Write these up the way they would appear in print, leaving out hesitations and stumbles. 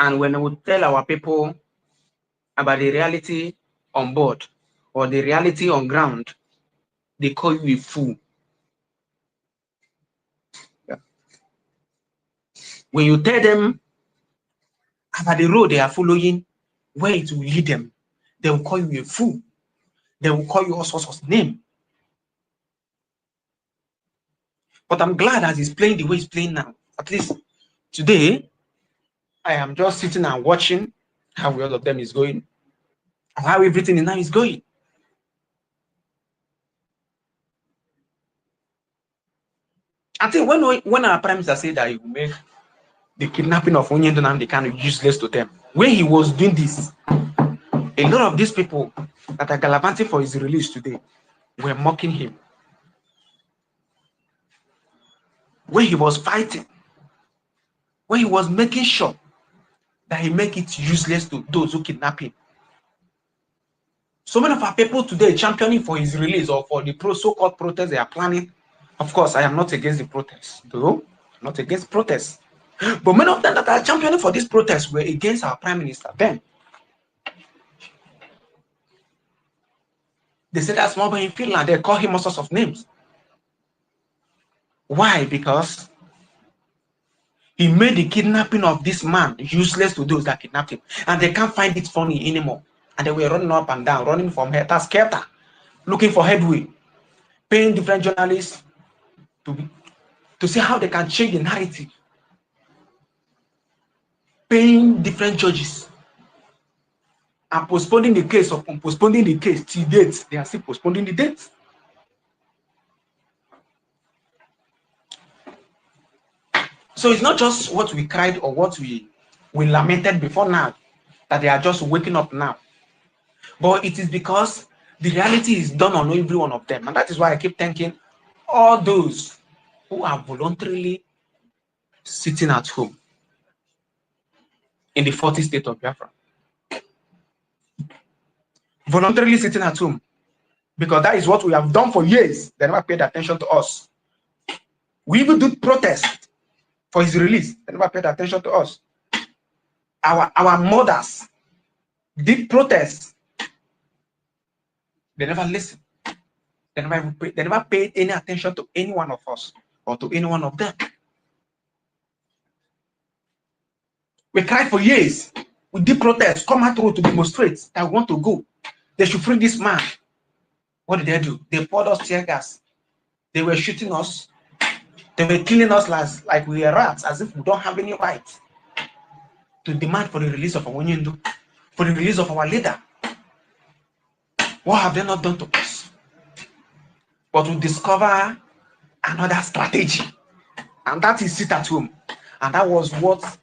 And when we tell our people about the reality on board or the reality on ground, they call you a fool. Yeah. When you tell them about the road they are following, where it will lead them, they will call you a fool. They will call you all sorts of names. But I'm glad as he's playing the way he's playing now. At least today, I am just sitting and watching how all of them is going, how everything now is going. I think when our prime minister said that he will make the kidnapping of Onyendo Nnamdi Kanu useless to them, when he was doing this, a lot of these people that are gallivanting for his release today were mocking him. When he was fighting, when he was making sure that he make it useless to those who kidnap him. So many of our people today championing for his release or for the so-called protests they are planning. Of course, I am not against the protests, though. I'm not against protests. But many of them that are championing for this protest were against our prime minister then. They said that small boy in Finland, they call him all sorts of names. Why? Because he made the kidnapping of this man useless to those that kidnapped him. And they can't find it funny anymore. And they were running up and down, running from helter skelter, looking for headway, paying different journalists to see how they can change the narrative, paying different judges, and postponing the case till date. They are still postponing the date. So it's not just what we cried or what we lamented before now, that they are just waking up now. But it is because the reality is done on every one of them. And that is why I keep thanking all those who are voluntarily sitting at home in the 40th state of Biafra. Voluntarily sitting at home. Because that is what we have done for years. They never paid attention to us. We even do protest for his release. They never paid attention to us. Our mothers did protest. They never listened. They never paid any attention to any one of us or to any one of them. We cried for years. We did protest, come out road to demonstrate that we want to go. They should free this man. What did they do? They poured us tear gas. They were shooting us. They were killing us like we were rats, as if we don't have any right to demand for the release of Onyendo, for the release of our leader. What have they not done to us? But we discover another strategy, and that is sit at home. And that was what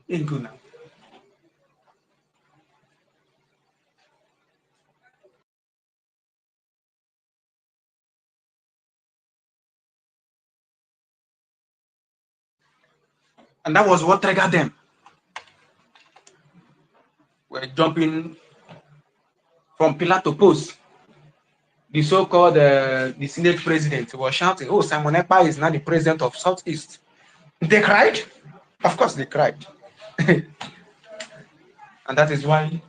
ain't good now. And that was what triggered them. We're jumping from pillar to post. The so-called the Senate president was shouting, "Oh, Simon Ekpa is now the president of Southeast." They cried. Of course, they cried. And that is why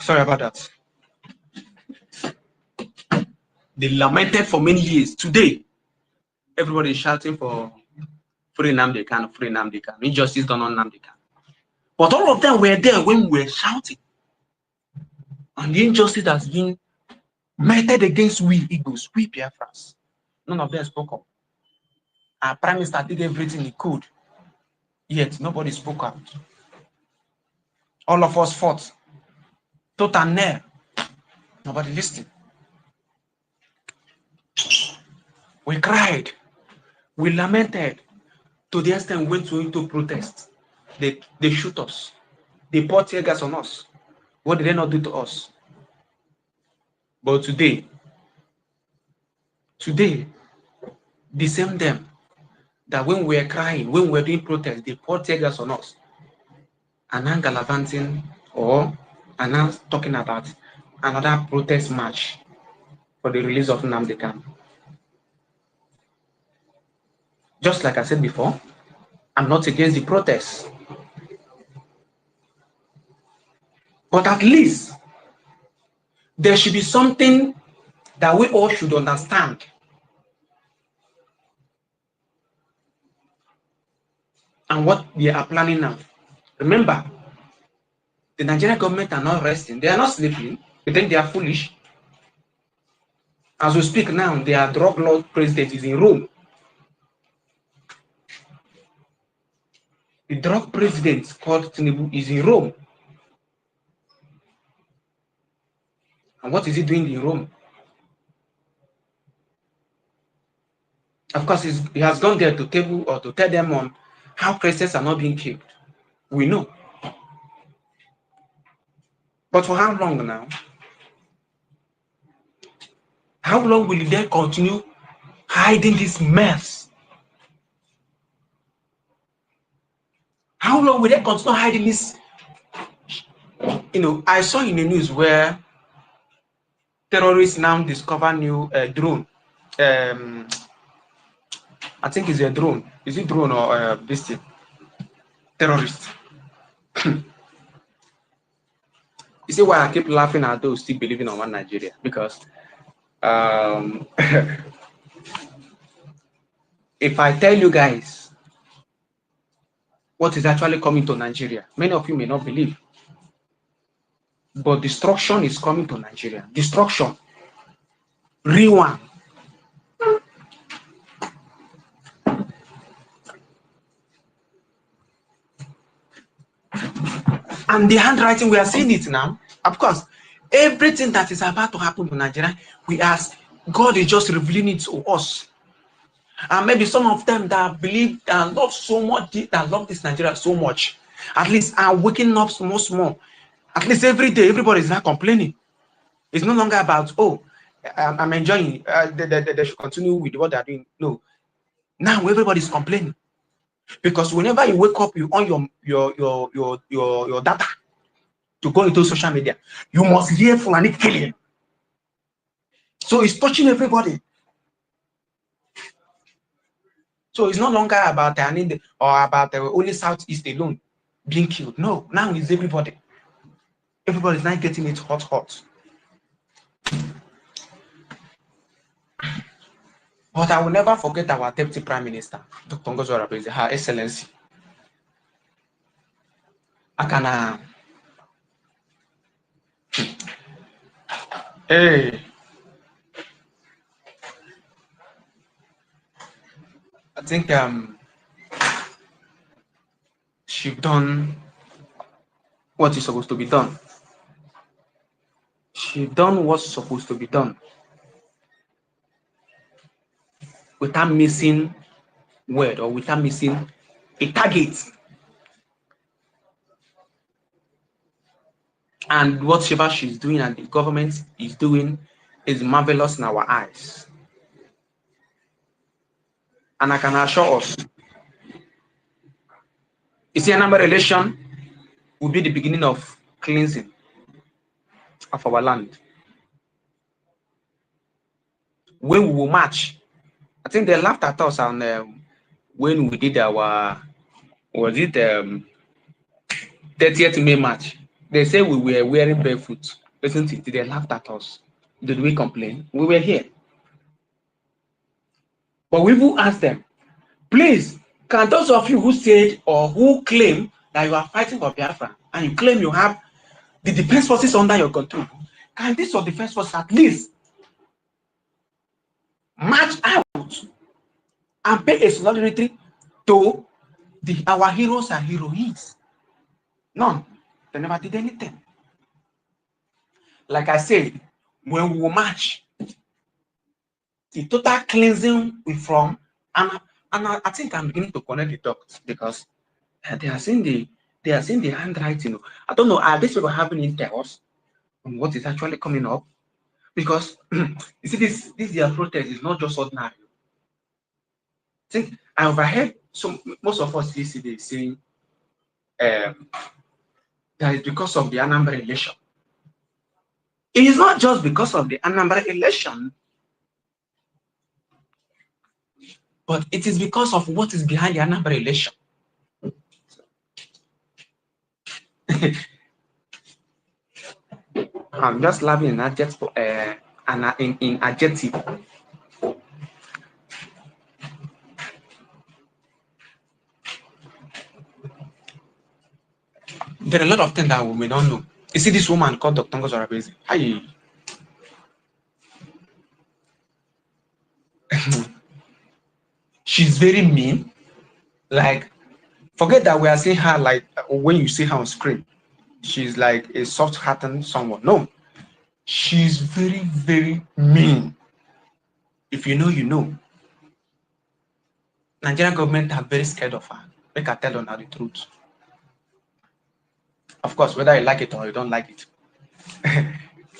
sorry about that. They lamented for many years. Today, everybody is shouting for free Nnamdi Kanu, free Nnamdi Kanu, injustice done on Nnamdi Kanu. But all of them were there when we were shouting. And the injustice has been meted against we Igbos, we Biafrans. None of them spoke up. Our Prime Minister did everything he could, yet nobody spoke out. All of us fought, tooth and nail. Nobody listened. We cried, we lamented, to the extent we went into protest. They shoot us. They poured tear gas on us. What did they not do to us? But today, the same them that when we were crying, when we were doing protest, they poured tear gas on us. And now gallivanting or and now talking about another protest march for the release of Nnamdi Kanu. Just like I said before, I'm not against the protests. But at least there should be something that we all should understand. And what they are planning now. Remember, the Nigerian government are not resting. They are not sleeping. They think they are foolish. As we speak now, their drug lord president is in Rome. The drug president called Tinubu is in Rome. And what is he doing in Rome? Of course, he has gone there to table or to tell them on how Christians are not being killed. We know. But for how long now? How long will they continue hiding this mess? How long will they continue hiding this? You know, I saw in the news where terrorists now discover new drone. I think it's a drone. Is it drone or this thing? Terrorist. You see why I keep laughing at those still believing on one Nigeria? Because if I tell you guys what is actually coming to Nigeria, many of you may not believe. But destruction is coming to Nigeria. Destruction. Real one. And the handwriting, we are seeing it now. Of course, everything that is about to happen to Nigeria, we ask, God is just revealing it to us. And maybe some of them that believe and love so much, that love this Nigeria so much, at least are waking up small. At least every day, everybody is not complaining. It's no longer about, oh, I'm enjoying. They should continue with what they're doing. No. Now everybody is complaining. Because whenever you wake up, you on your data to go into social media, you must hear Fulani killing. So it's touching everybody. So it's no longer about or about only Southeast alone being killed. No, now it's everybody. Everybody's not getting it hot. But I will never forget our Deputy Prime Minister, Dr. Ngozi Okonjo-Iweala, Her Excellency. Hey. I think she's done what is supposed to be done. She done what's supposed to be done without missing word or without missing a target. And whatever she's doing and the government is doing is marvelous in our eyes. And I can assure us, you see, a number election will be the beginning of cleansing of our land. When we will march, I think they laughed at us on when we did our, was it 30th May march? They say we were wearing barefoot. Listen to it, they laughed at us. Did we complain? We were here. But we will ask them, please, can those of you who said or who claim that you are fighting for Biafra and you claim you have the defense forces under your control, can these defense forces at least march out and pay a solidarity to our heroes and heroines. None. They never did anything. Like I said, when we march, the total cleansing from, and I think I'm beginning to connect the dots because they are seeing the handwriting. I don't know, are these people having intel on what is actually coming up? Because you see, this year protest is not just ordinary. I think I overheard most of us yesterday saying that it's because of the Anambra election. It is not just because of the Anambra election, but it is because of what is behind the Anambra election. I'm just laughing in adjective. In adjective. There are a lot of things that we may not know. You see this woman called Dr. Ngozi. Hi. She's very mean. Like, forget that we are seeing her like when you see her on screen. She's like a soft-hearted someone. No. She's very, very mean. If you know, you know. Nigerian government are very scared of her. Make her tell her the truth. Of course, whether you like it or you don't like it.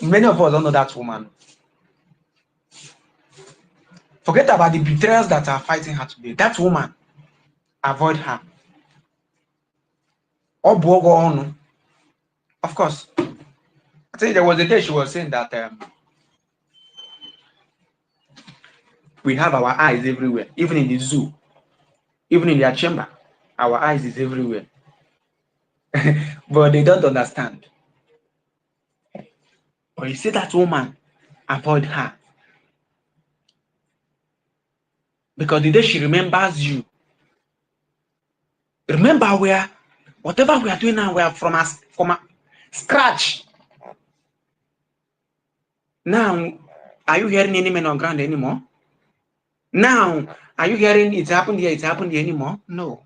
Many of us don't know that woman. Forget about the betrayers that are fighting her today. That woman, avoid her. Of course. I think there was a day she was saying that we have our eyes everywhere, even in the zoo, even in their chamber, our eyes is everywhere. But they don't understand. But you see that woman, avoid her. Because the day she remembers you, remember whatever we are doing now, we are from scratch. Now, are you hearing any men on ground anymore? Now, are you hearing it's happened here anymore? No.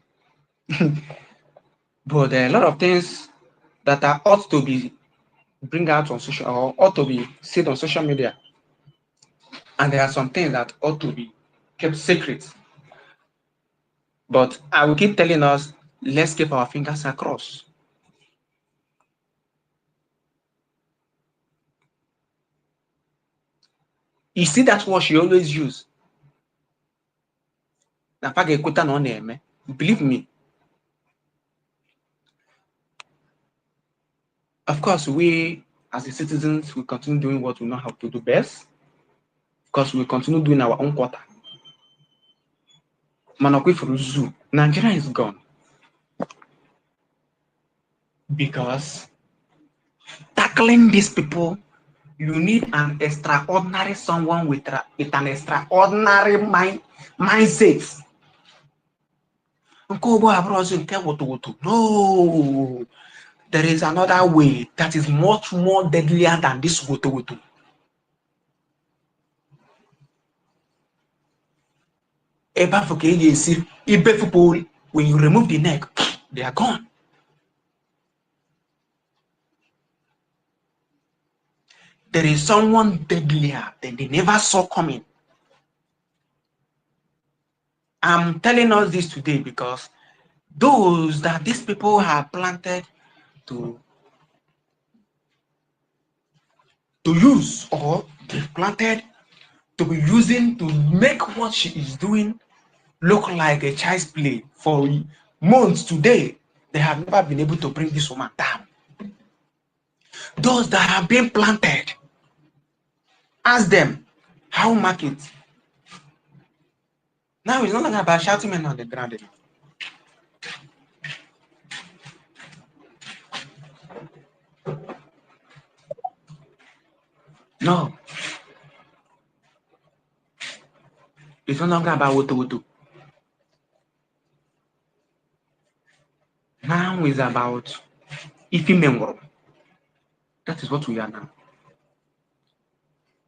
But there are a lot of things that are ought to be bring out on social, or ought to be said on social media. And there are some things that ought to be kept secret. But I will keep telling us, let's keep our fingers across. You see that word she always use. Believe me. Of course, we as the citizens, we continue doing what we know how to do best. Because we continue doing our own quarter. Manokwe for zoo. Nigeria is gone. Because tackling these people, you need an extraordinary someone with an extraordinary mindset. No, there is another way that is much more deadlier than this woto. When you remove the neck, they are gone. There is someone deadlier than they never saw coming. I'm telling us this today because those that these people have planted to use, or they've planted to be using to make what she is doing look like a child's play for months today, they have never been able to bring this woman down. Those that have been planted, ask them how market. Now it's not like about shouting men on the ground anymore. No. It's no longer about woto. Now it's about ifimengoro. That is what we are now.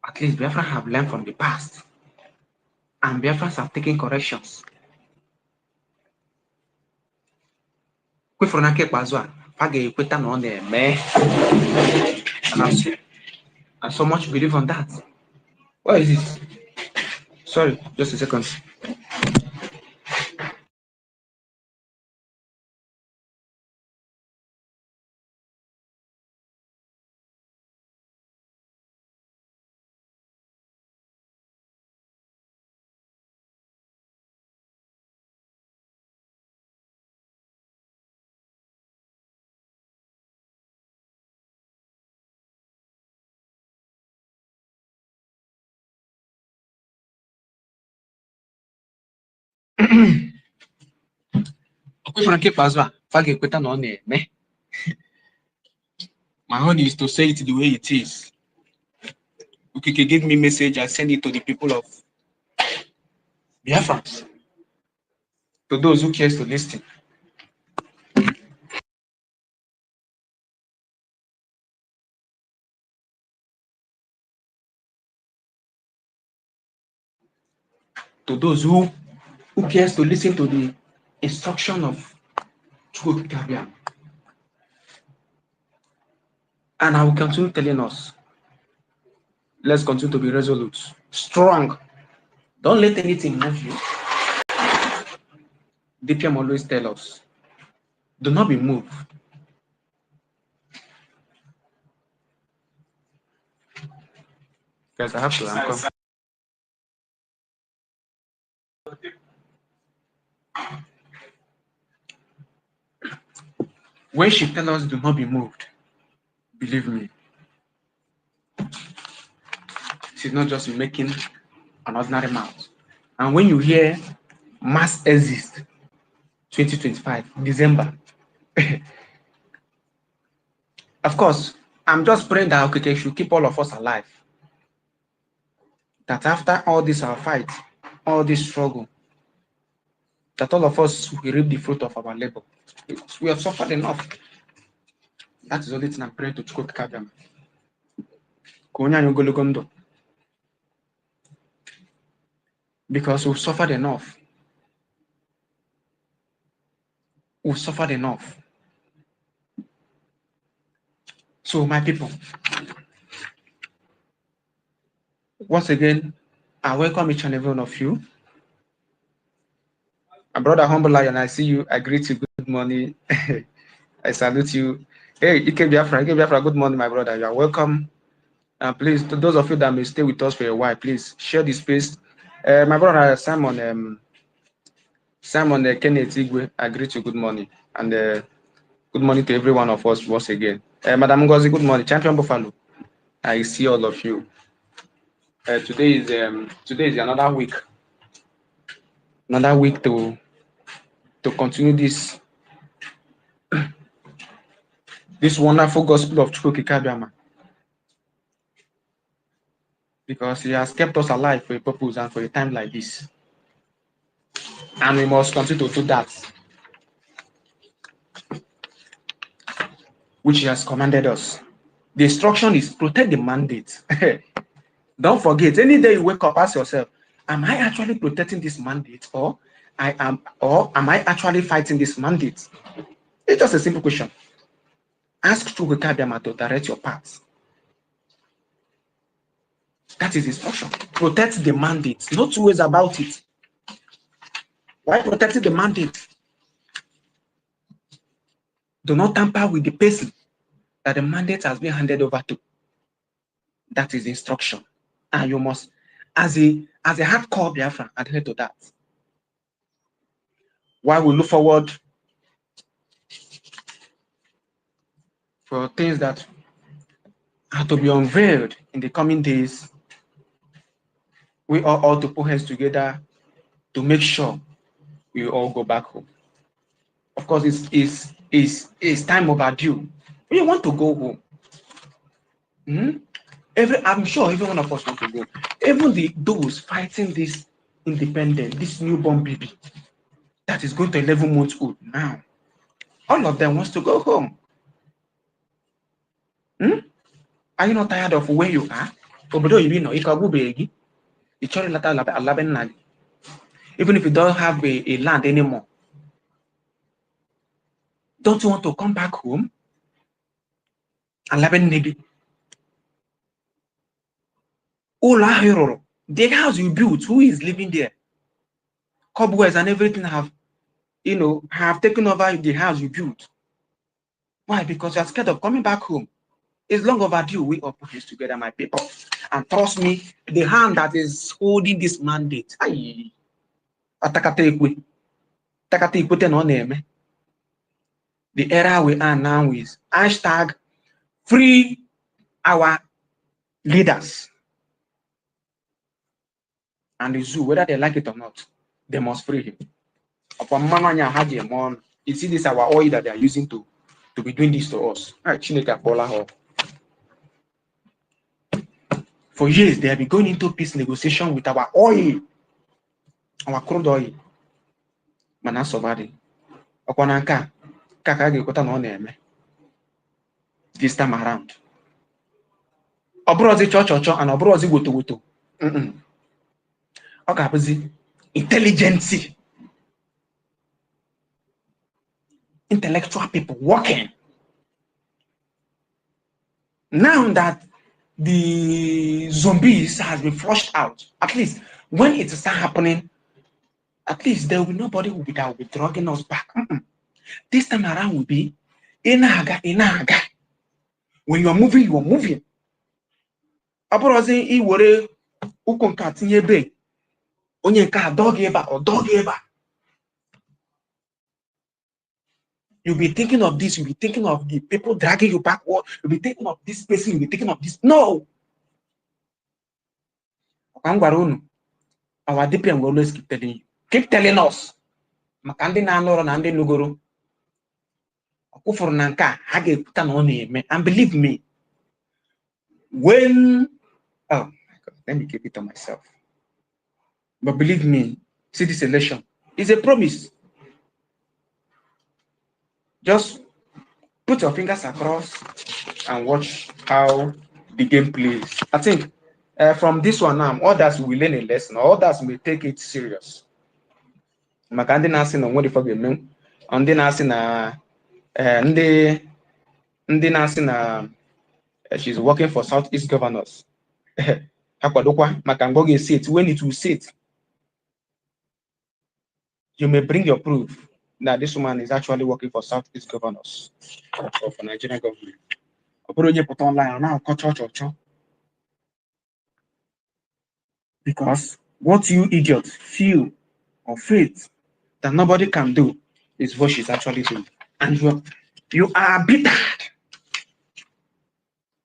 At least Biafra have learned from the past. and Biafrans have taken corrections. And so much believe on that. What is this? Sorry, just a second. My own is to say it the way it is. Ukike give me message, I send it to the people of Biafra. To those who cares to listen. To those who cares to listen to the instruction of Chukwu. And I will continue telling us, let's continue to be resolute, strong. Don't let anything move you. DPM always tell us, do not be moved. Guys, I have to anchor. When she tells us do not be moved, believe me, she's not just making an ordinary mouth. And when you hear mass exist 2025 December, of course, I'm just praying that okay, should keep all of us alive. That after all this our fight, all this struggle, that all of us will reap the fruit of our labor. Because we have suffered enough. That is the only thing I'm praying to Chukwu Kabiyama. Because we've suffered enough. We've suffered enough. So, my people, once again, I welcome each and every one of you. My brother Humble Lion, I see you. I greet you. Good morning. I salute you. Hey, Ike Biafra, good morning, my brother. You are welcome. Please, to those of you that may stay with us for a while, please share the space. My brother Simon Kenneth Igwe, I greet you. Good morning. And good morning to every one of us once again. Madam Ngozi, good morning. Champion Buffalo, I see all of you. Today is another week. Another week to continue this this wonderful gospel of Chukwu Kabiyama. Because he has kept us alive for a purpose and for a time like this. And we must continue to do that, which he has commanded us. The instruction is protect the mandate. Don't forget, any day you wake up, ask yourself, am I actually protecting this mandate, or am I actually fighting this mandate? It's just a simple question. Ask Chukwu Kabiyama to direct your path. That is instruction. Protect the mandate. No two ways about it. Why protecting the mandate? Do not tamper with the person that the mandate has been handed over to. That is instruction. And you must, as a hardcore Biafran, adhere to that. While we look forward for things that are to be unveiled in the coming days, we are all to put heads together to make sure we all go back home. Of course, it's time overdue. We want to go home. I'm sure every one of us want to go. Even those fighting this independent, this newborn baby that is going to 11 months old now, all of them wants to go home. Are you not tired of where you are? Even if you don't have a land anymore, don't you want to come back home? And maybe the house you built, who is living there? Cobwebs and everything have taken over the house you built. Why? Because you're scared of coming back home. It's long overdue. We all put this together, my people. And trust me, the hand that is holding this mandate, the era we are now is hashtag free our leaders. And the zoo, whether they like it or not, they must free him. You see, this is our oil that they are using to be doing this to us. For years, they have been going into peace negotiation with our oil, our crude oil. This time around. Obrozi cho and obrozi woto. Intelligence. Intellectual people working. Now that the zombies has been flushed out, at least when it starts happening, at least there will be nobody who will be dragging us back. This time around will be inaga. When you are moving, you are moving. Aborozi iwore ukonka tinye be. Onye nka dog eba or dog eba. You'll be thinking of this, you'll be thinking of the people dragging you backward, you'll be thinking of this person, you'll be thinking of this. No! Our DPM will always keep telling you. Keep telling us. Makandi na anoro na ande nugoro. Okufuru nanka hage puta no me. And believe me, when oh my God, let me keep it to myself. But believe me, see this election is a promise. Just put your fingers across and watch how the game plays. I think from this one now, others will learn a lesson. Others may take it serious. Makandi nasi no what if again? Ndi nasi na ndi nasi na she's working for Southeast governors. Hakwadokwa makangoge sit when it will sit. You may bring your proof that this woman is actually working for Southeast governors or for Nigerian government. Because what you idiots feel or faith that nobody can do is what she's actually doing. And you are bitter.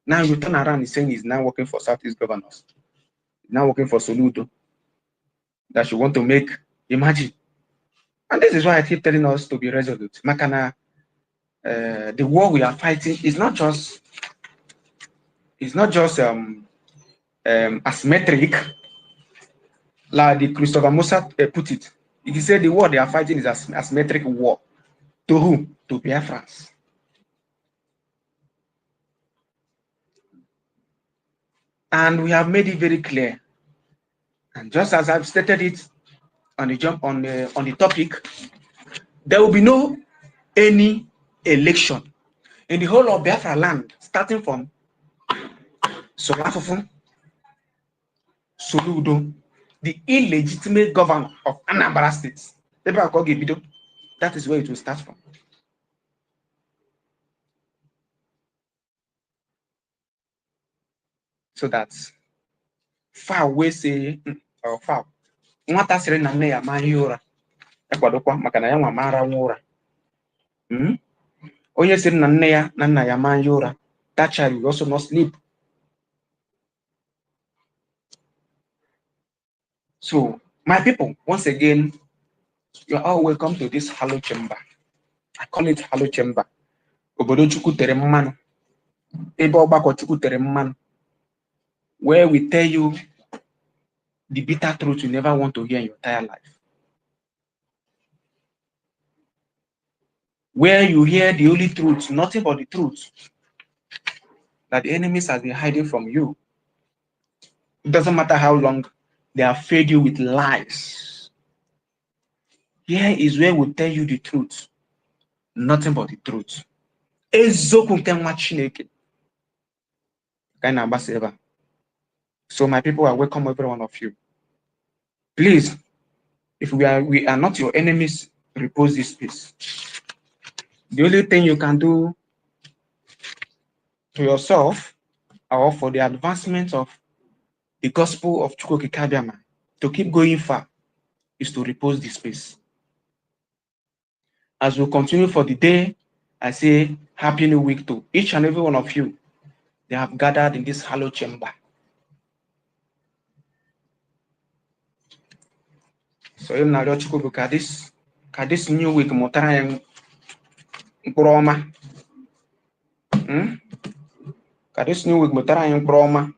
Now you turn around and saying he's now working for Southeast governors. Now working for Soludo. That you want to make, imagine. And this is why I keep telling us to be resolute. Makana, the war we are fighting is not just asymmetric, like the Christopher Musa put it. He said the war they are fighting is asymmetric war. To whom? To Biafrans. And we have made it very clear. And just as I've stated it on the topic, there will be no any election in the whole of Biafra land, starting from Solafofun, Soludo, the illegitimate governor of Anambra State. That is where it will start from. So that's far away say or far. Nwata sịrị na nne ya amaghị ụra ekwadokwa maka na ya nwa mara nwa ụra. Onye sịrị na nne ya na nna ya amaghị ụra, that child will also not sleep. So my people, once again, you are all welcome to this Hello Chamber. I call it Hello Chamber. Obodo Chukwu tere mmanụ. Ebe ọgbakọ Chukwu tere mmanụ. Where we tell you the bitter truth you never want to hear in your entire life. Where you hear the only truth, nothing but the truth, that the enemies have been hiding from you. It doesn't matter how long they have fed you with lies. Here is where we tell you the truth, nothing but the truth. Eziokwu nke nwa Chineke ka anyị na-agbasa ebe a. So my people, I welcome every one of you. Please, if we are not your enemies, repost this space. The only thing you can do to yourself or for the advancement of the gospel of Chukwu Kabiama to keep going far is to repost this space. As we continue for the day, I say Happy New Week to each and every one of you. They have gathered in this hallowed chamber. So in na Chukwu bụ ka this new week mụtara ya mkpụrụ ọma. Ka this new week mụtara ya mkpụrụ ọma.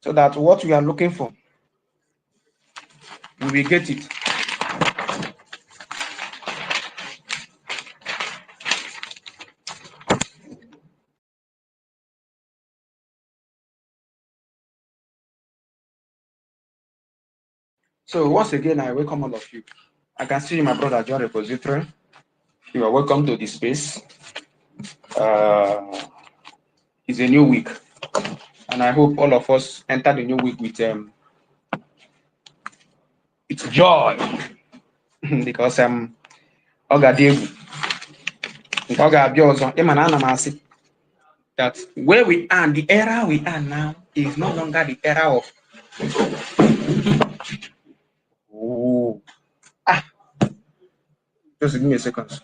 So that what we are looking for, we will get it. So once again, I welcome all of you. I can see my brother John Repository. You are welcome to this space. It's a new week, and I hope all of us enter the new week with it's joy because that where we are, the era we are now is no longer the era of just give me a second.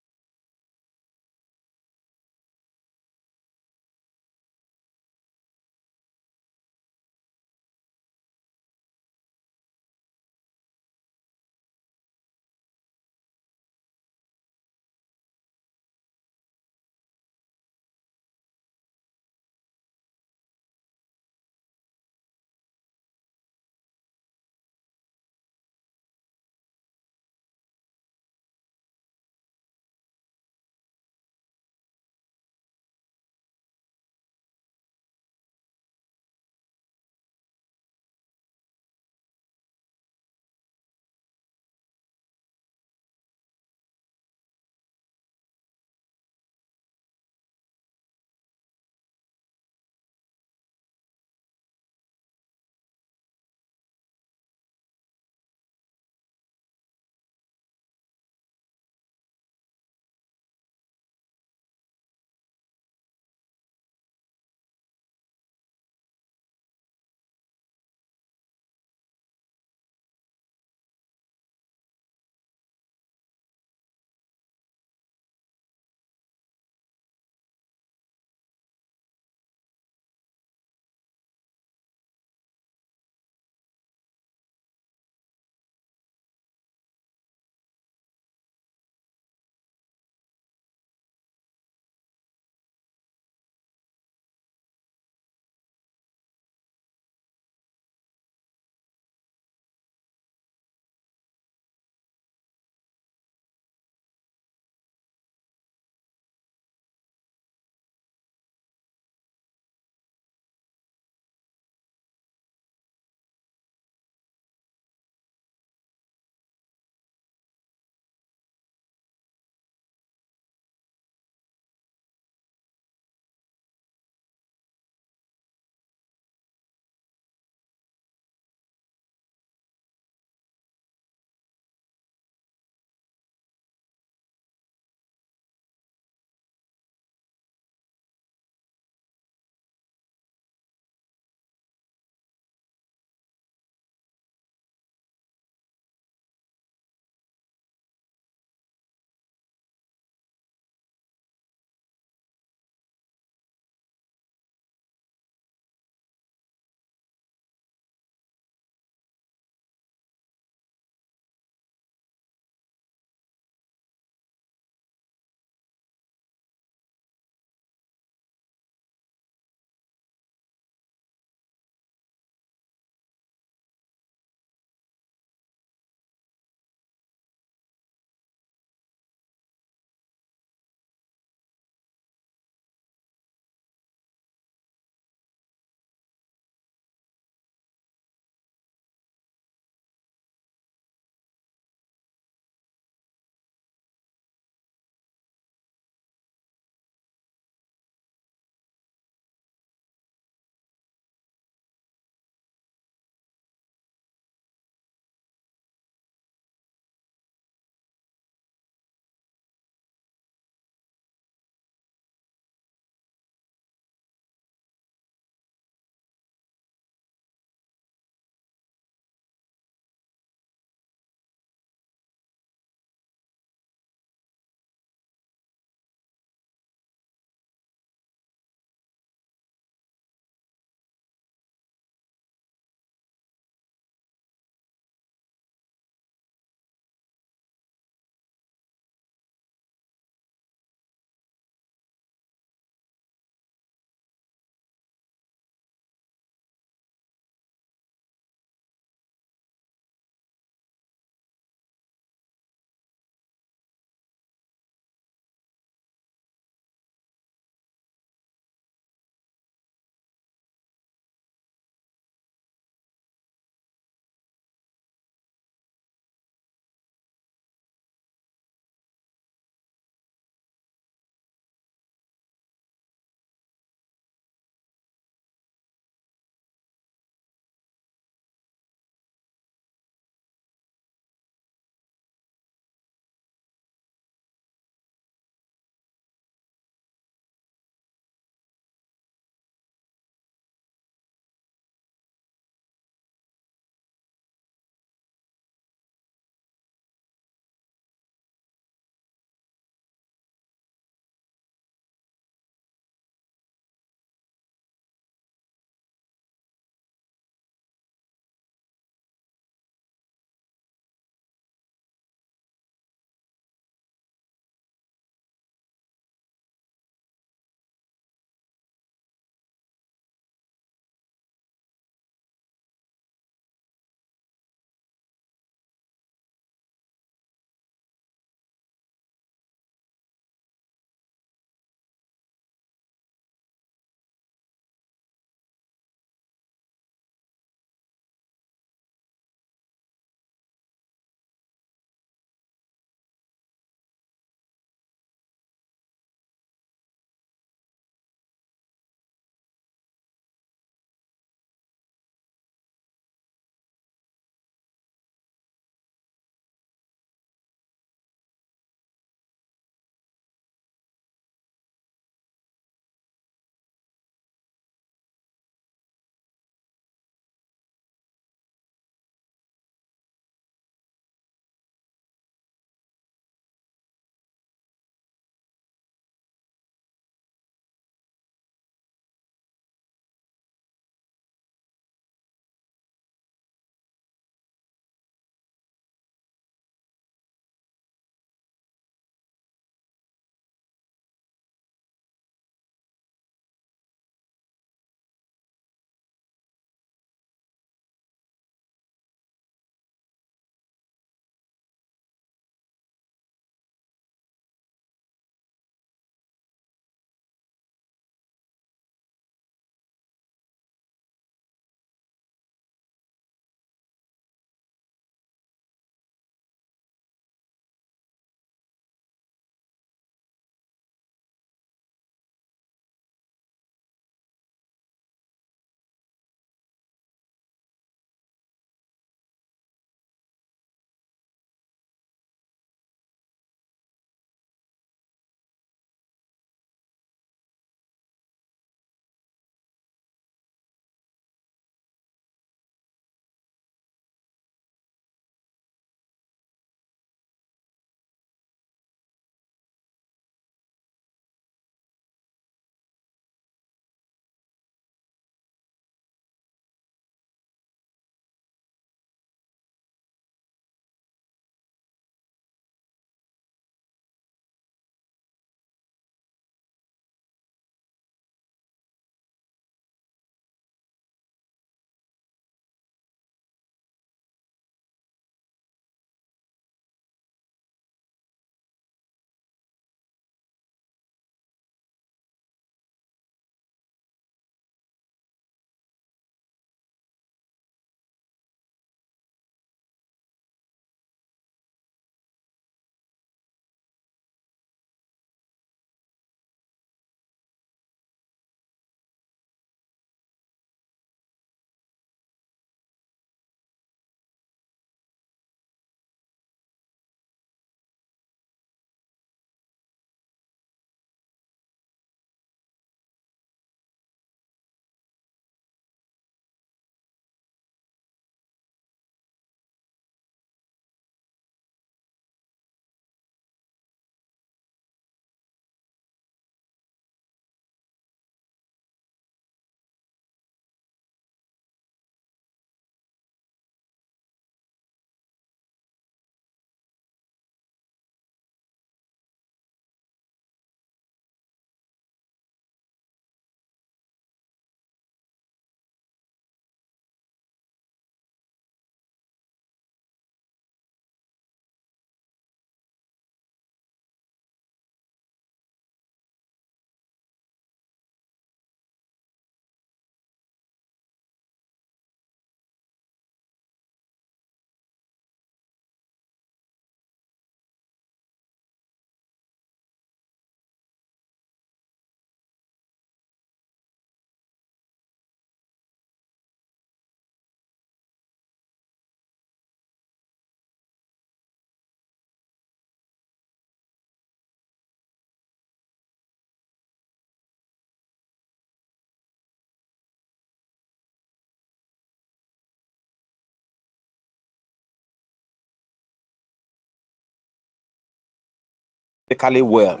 Physically well.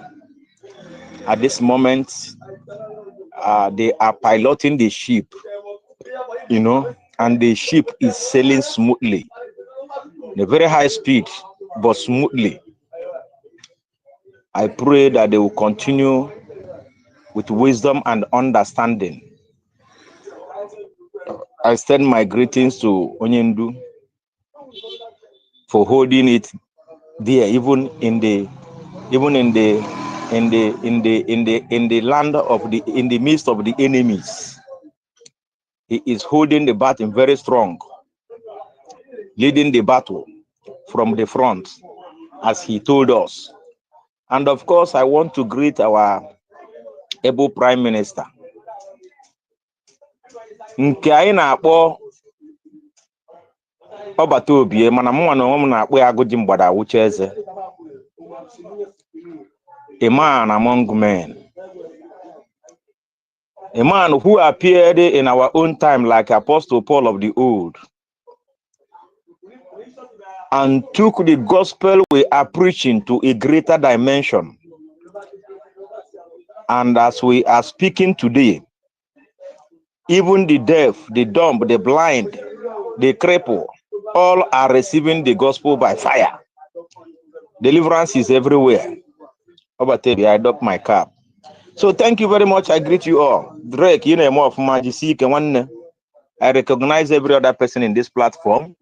At this moment, they are piloting the ship, you know, and the ship is sailing smoothly. A very high speed, but smoothly. I pray that they will continue with wisdom and understanding. I send my greetings to Onyendu for holding it there, even in the land of in the midst of the enemies. He is holding the battle very strong, leading the battle from the front, as he told us. And of course, I want to greet our able Prime Minister. Nke anyị na-akpọ ọbata obie, mana mụ na onwe m na-akpọ ya Agụji Mgbada Awụcha Eze. A man among men. A man who appeared in our own time like Apostle Paul of the old, and took the gospel we are preaching to a greater dimension. And as we are speaking today, even the deaf, the dumb, the blind, the cripple, all are receiving the gospel by fire. Deliverance is everywhere. Obatebi, I dock my cap. So thank you very much. I greet you all. Drake, you know more of Majesty. I recognize every other person in this platform.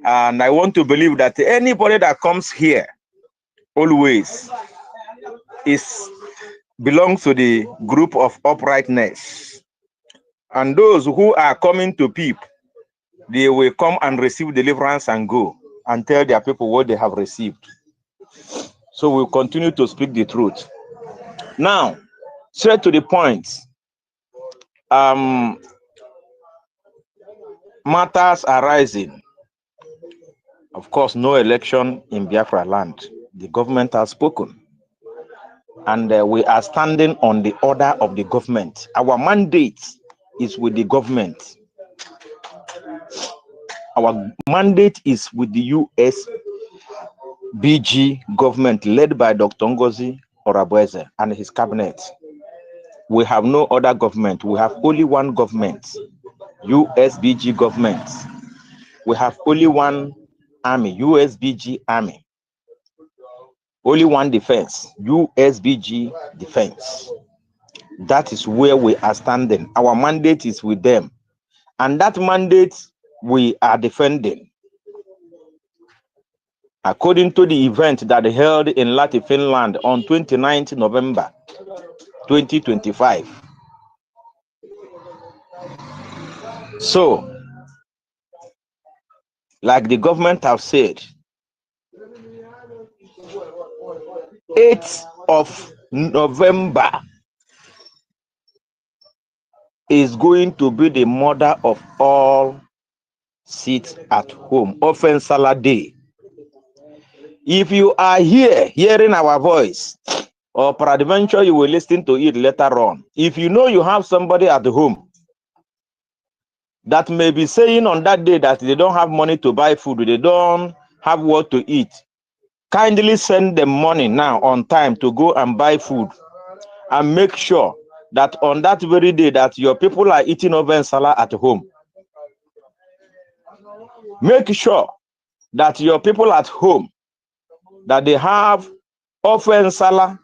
And I want to believe that anybody that comes here always belongs to the group of uprightness. And those who are coming to peep, they will come and receive deliverance and go and tell their people what they have received. So we'll continue to speak the truth. Now, straight to the point. Matters arising. Of course, no election in Biafra land. The government has spoken. And we are standing on the order of the government. Our mandate is with the government. Our mandate is with the USBG government led by Dr. Ngozi Orabueze and his cabinet. We have no other government. We have only one government, USBG government. We have only one army, USBG army. Only one defense, USBG defense. That is where we are standing. Our mandate is with them. And that mandate we are defending. According to the event that held in Lati, Finland on 29th November 2025. So, like the government have said, 8th of November is going to be the mother of all sit at home, Offense Salah Day. If you are here hearing our voice, or peradventure you will listen to it later on, if you know you have somebody at home that may be saying on that day that they don't have money to buy food, they don't have what to eat, kindly send them money now on time to go and buy food, and make sure that on that very day that your people are eating over Salah at home. Make sure that your people at home, that they have offense Salah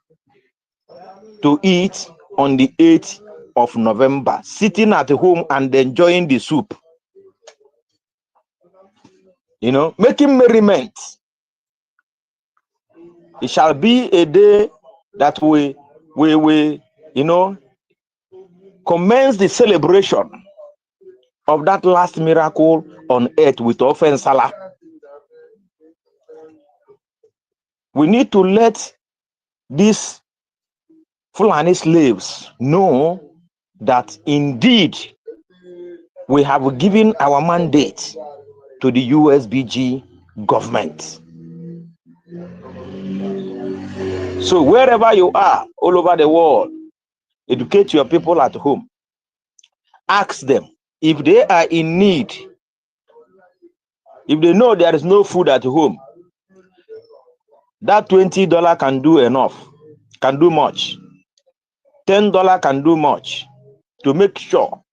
to eat on the 8th of November, sitting at home and enjoying the soup. You know, making merriment. It shall be a day that we you know, commence the celebration of that last miracle on earth with offense Salah. We need to let these Fulani slaves know that indeed we have given our mandate to the USBG government. So wherever you are, all over the world, educate your people at home. Ask them if they are in need. If they know there is no food at home, That $20 can do enough, can do much. $10 can do much to make sure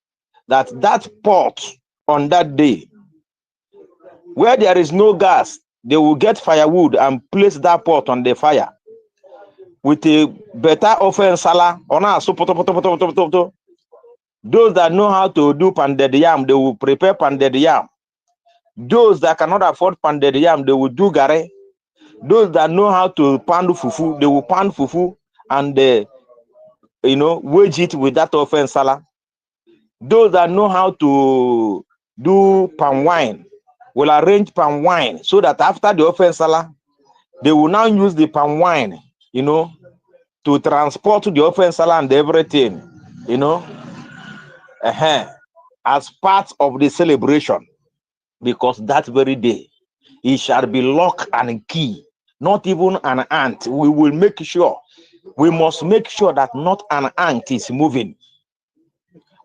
that that pot on that day, where there is no gas, they will get firewood and place that pot on the fire with a better offense sala. Those that know how to do pounded yam, they will prepare pounded yam. Those that cannot afford pounded yam, they will do gare. Those that know how to pound fufu, they will pound fufu and wage it with that offense sala. Those that know how to do palm wine will arrange palm wine so that after the offense sala, they will now use the palm wine, to transport the offense sala and everything, as part of the celebration. Because that very day, it shall be lock and key, not even an ant. We will make sure, we must make sure that not an ant is moving.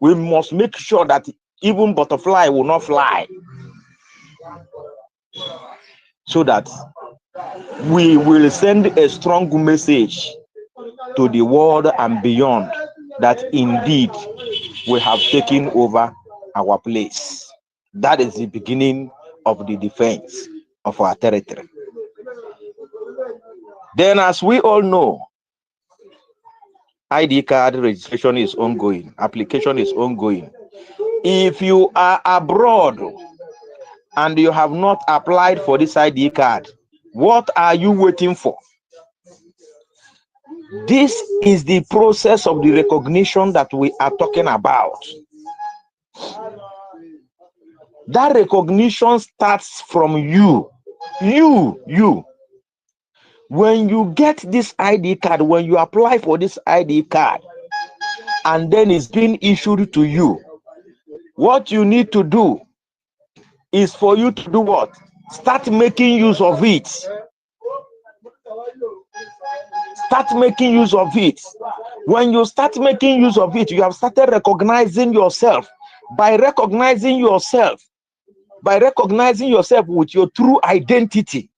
We must make sure that even butterfly will not fly. So that we will send a strong message to the world and beyond that indeed we have taken over our place. That is the beginning of the defense of our territory. Then, as we all know, ID card registration is ongoing, application is ongoing. If you are abroad and you have not applied for this ID card, what are you waiting for? This is the process of the recognition that we are talking about. That recognition starts from you. When you get this ID card, when you apply for this ID card, and then it's being issued to you, what you need to do is for you to do what? Start making use of it. Start making use of it. When you start making use of it, you have started recognizing yourself. By recognizing yourself with your true identity,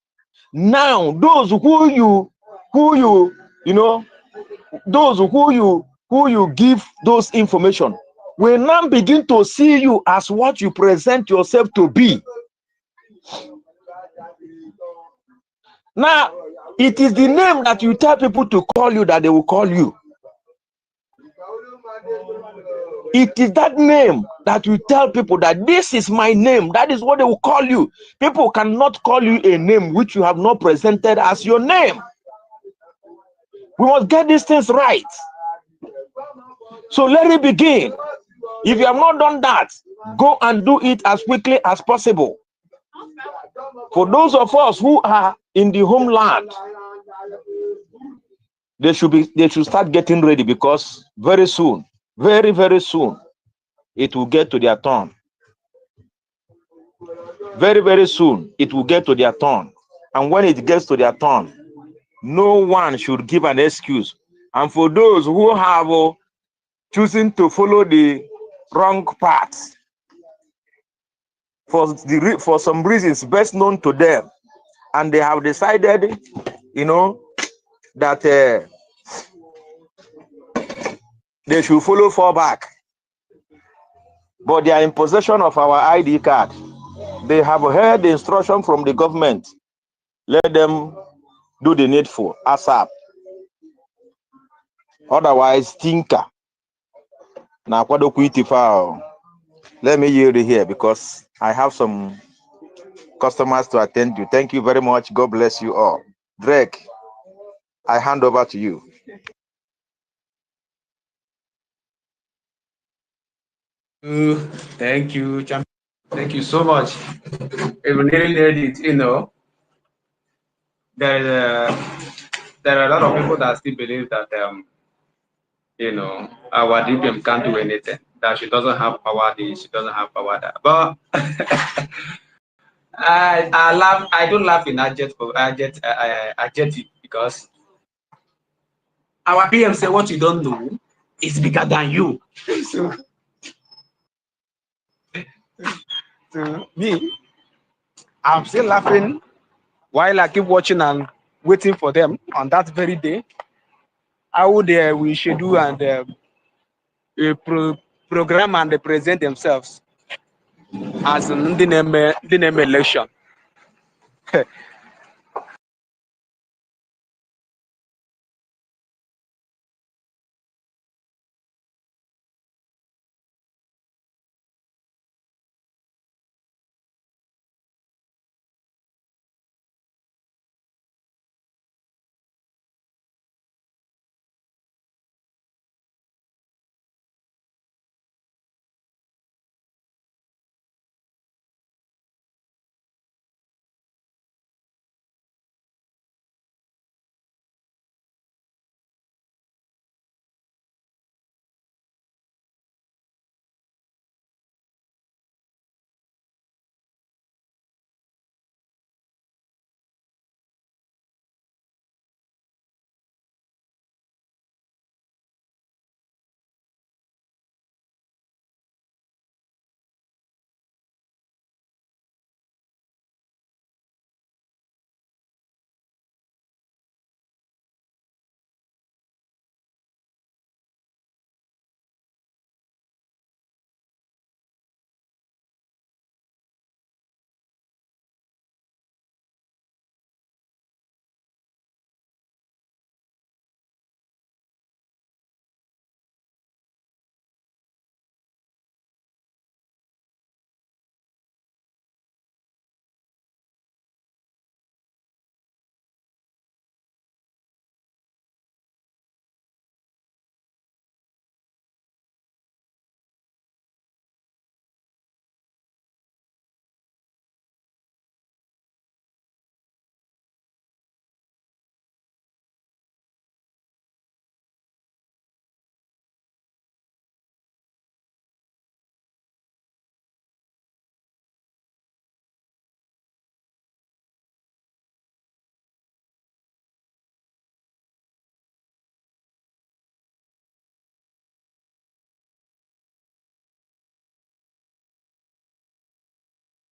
now those who you give those information will now begin to see you as what you present yourself to be. Now, it is the name that you tell people to call you that they will call you. It is that name that you tell people that this is my name. That is what they will call you. People cannot call you a name which you have not presented as your name. We must get these things right. So let it begin. If you have not done that, go and do it as quickly as possible. For those of us who are in the homeland, they should start getting ready, because very soon, very, very soon, it will get to their turn. Very, very soon, it will get to their turn. And when it gets to their turn, no one should give an excuse. And for those who have choosing to follow the wrong path, for some reasons best known to them, and they have decided, that they should follow far back, but they are in possession of our ID card. They have heard the instruction from the government. Let them do the needful ASAP. Otherwise, tinker. Now, let me yield here because I have some customers to attend to. Thank you very much. God bless you all. Drake, I hand over to you. Thank you, champion. Thank you so much. We really need it, there are a lot of people that still believe that our DPM can't do anything, that she doesn't have power this, she doesn't have power that. But I don't laugh in adjective, because our PM say what you don't know is bigger than you. So to me, I'm still laughing while I keep watching and waiting for them on that very day. How they will schedule and program and they present themselves as the name election.